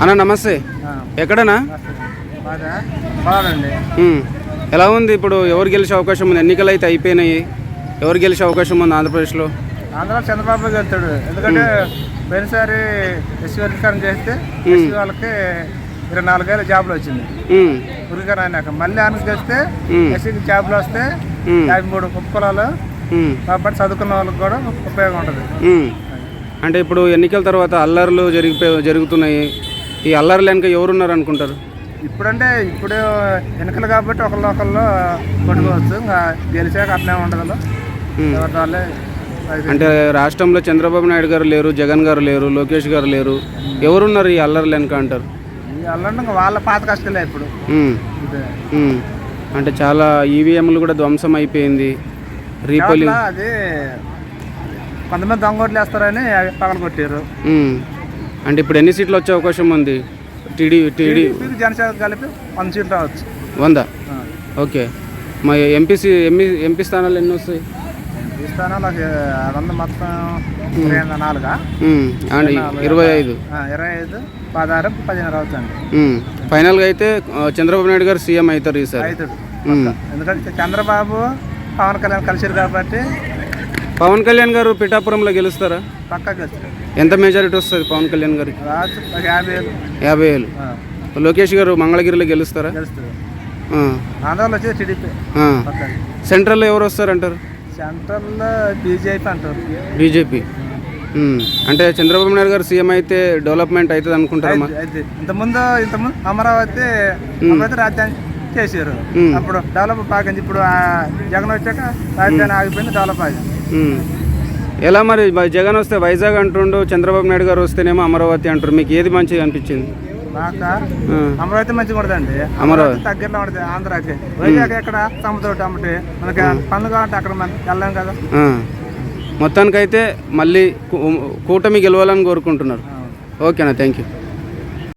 అన్న నమస్తే. ఎక్కడనా? ఎలా ఉంది ఇప్పుడు? ఎవరు గెలిచే అవకాశం ఉంది? ఎన్నికలు అయితే అయిపోయినాయి. ఎవరు గెలిచే అవకాశం ఉంది ఆంధ్రప్రదేశ్లో? ఆంధ్రలో చంద్రబాబు గెలుతాడు. ఎందుకంటే పోయినసారి ఎస్సీ వర్గీకరణ చేస్తే ఎస్సీ వాళ్ళకి 24,000 జాబులు వచ్చింది వర్గీకరణ అయినాక. మళ్ళీ ఆయనకు గెలిస్తే ఎస్సీకి జాబులు వస్తే 53 కుప్పలాలు కాబట్టి చదువుకున్న వాళ్ళకి కూడా ఉపయోగం ఉంటుంది. అంటే ఇప్పుడు ఎన్నికల తర్వాత అల్లర్లు జరుగుతున్నాయి. ఈ అల్లర్లు వెనక ఎవరున్నారు అనుకుంటారు? ఇప్పుడు ఎన్నికలు కాబట్టి ఒకళ్ళు కొట్టుకోవచ్చు. ఇంకా గెలిచాక అట్లే ఉండదు. వాళ్ళే అంటే రాష్ట్రంలో చంద్రబాబు నాయుడు గారు లేరు, జగన్ గారు లేరు, లోకేష్ గారు లేరు. ఎవరున్నారు ఈ అల్లర్లు వెనక అంటారు? ఈ అల్లర్లు ఇంకా వాళ్ళ పాత కష్టాలే ఇప్పుడు. అంటే చాలా ఈవీఎంలు కూడా ధ్వంసం అయిపోయింది. రీపోలింగ్ అది కొంతమంది దొంగోట్లు వేస్తారని పగలు కొట్టారు. అంటే ఇప్పుడు ఎన్ని సీట్లు వచ్చే అవకాశం ఉంది? టీడీ జనసేన కలిపి 100 సీట్లు రావచ్చు. 100. ఓకే. మా ఎంపీ స్థానాలు ఎన్ని వస్తాయి? ఎంపీ స్థానాలు 100 మొత్తం 4 25 16 15 రావచ్చు అండి. ఫైనల్గా అయితే చంద్రబాబు నాయుడు గారు సీఎం అవుతారు ఈసారి. ఎందుకంటే చంద్రబాబు పవన్ కళ్యాణ్ కలిసారు కాబట్టి. పవన్ కళ్యాణ్ గారు పిఠాపురంలో గెలుస్తారా? పక్కా గెలుస్తారు. ఎంత మెజారిటీ వస్తుంది పవన్ కళ్యాణ్ గారికి? 50,000. లోకేష్ గారు మంగళగిరిలో గెలుస్తారా? గెలుస్తారు. ఆంధ్రాలో వచ్చేది టీడీపీ. సెంట్రల్లో ఎవరు వస్తారంటారు? సెంట్రల్లో బీజేపీ అంటారు. బీజేపీ. అంటే చంద్రబాబు నాయుడు గారు సీఎం అయితే డెవలప్మెంట్ అవుతుంది అనుకుంటారా? ఇంతకుముందు అమరావతి రాజధాని చేశారు. అప్పుడు డెవలప్ బాగుంది. ఇప్పుడు జగన్ వచ్చాక రాజధాని ఆగిపోయింది, డెవలప్ ఆగింది. ఎలా మరి జగన్ వస్తే వైజాగ్ అంటుండు, చంద్రబాబు నాయుడు గారు వస్తేనేమో అమరావతి అంటారు. మీకు ఏది మంచిగా అనిపించింది? నాకు అమరావతి మంచిగా ఉండదండి. అమరావతి దగ్గరలో ఉంటుంది ఆంధ్రాకి. వైజాగ్ ఎక్కడ సముద్రం అమ్మటి మనకి పనులు కావాలంటే అక్కడ మనం వెళ్ళాం కదా. మొత్తానికైతే మళ్ళీ కూటమి గెలవాలని కోరుకుంటున్నారు. ఓకేనా? Thank you.